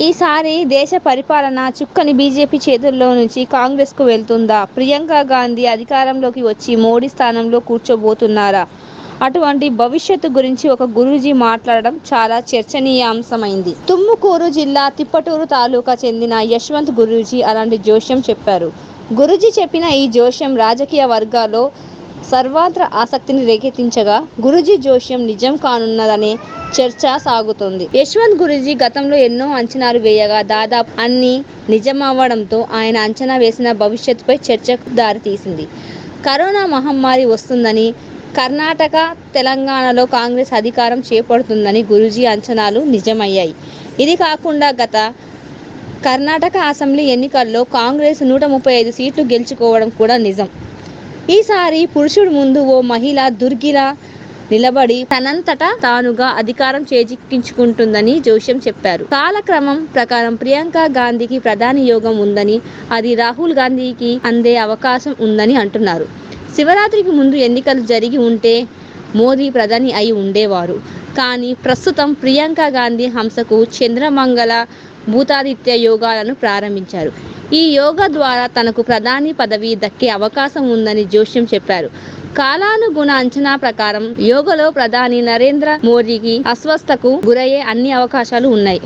ఈసారి దేశ పరిపాలన చుక్కని బీజేపీ చేతుల్లో నుంచి కాంగ్రెస్కు వెళ్తుందా? ప్రియాంక గాంధీ అధికారంలోకి వచ్చి మోడీ స్థానంలో కూర్చోబోతున్నారా? అటువంటి భవిష్యత్తు గురించి ఒక గురూజీ మాట్లాడడం చాలా చర్చనీయాంశమైంది. తుముకూరు జిల్లా తిప్పటూరు తాలూకా చెందిన యశ్వంత్ గురూజీ అలాంటి జోస్యం చెప్పారు. గురూజీ చెప్పిన ఈ జోస్యం రాజకీయ వర్గాల్లో సర్వత్రా ఆసక్తిని రేకెత్తించగా, గురూజీ జోస్యం నిజం కానున్నదనే చర్చ సాగుతోంది. యశ్వంత్ గురూజీ గతంలో ఎన్నో అంచనాలు వేయగా దాదాపు అన్నీ నిజమవడంతో ఆయన అంచనా వేసిన భవిష్యత్తుపై చర్చకు దారితీసింది. కరోనా మహమ్మారి వస్తుందని, కర్ణాటక, తెలంగాణలో కాంగ్రెస్ అధికారం చేపడుతుందని గురూజీ అంచనాలు నిజమయ్యాయి. ఇది కాకుండా గత కర్ణాటక అసెంబ్లీ ఎన్నికల్లో కాంగ్రెస్ 135 సీట్లు గెలుచుకోవడం కూడా నిజం. ఈసారి పురుషుడు ముందు ఓ మహిళ దుర్గిలా నిలబడి తనంతట తానుగా అధికారం చేజిక్కించుకుంటుందని జోస్యం చెప్పారు. కాలక్రమం ప్రకారం ప్రియాంక గాంధీకి ప్రధాని యోగం ఉందని, అది రాహుల్ గాంధీకి అందే అవకాశం ఉందని అంటున్నారు. శివరాత్రికి ముందు ఎన్నికలు జరిగి ఉంటే మోదీ ప్రధాని అయి ఉండేవారు. కానీ ప్రస్తుతం ప్రియాంక గాంధీ హంసకు చంద్రమంగళ భూతాదిత్య యోగాలను ప్రారంభించారు. ఈ యోగా ద్వారా తనకు ప్రధాని పదవి దక్కే అవకాశం ఉందని జోస్యం చెప్పారు. కాలానుగుణ అంచనా ప్రకారం యోగలో ప్రధాని నరేంద్ర మోదీకి అస్వస్థతకు గురయ్యే అన్ని అవకాశాలు ఉన్నాయి.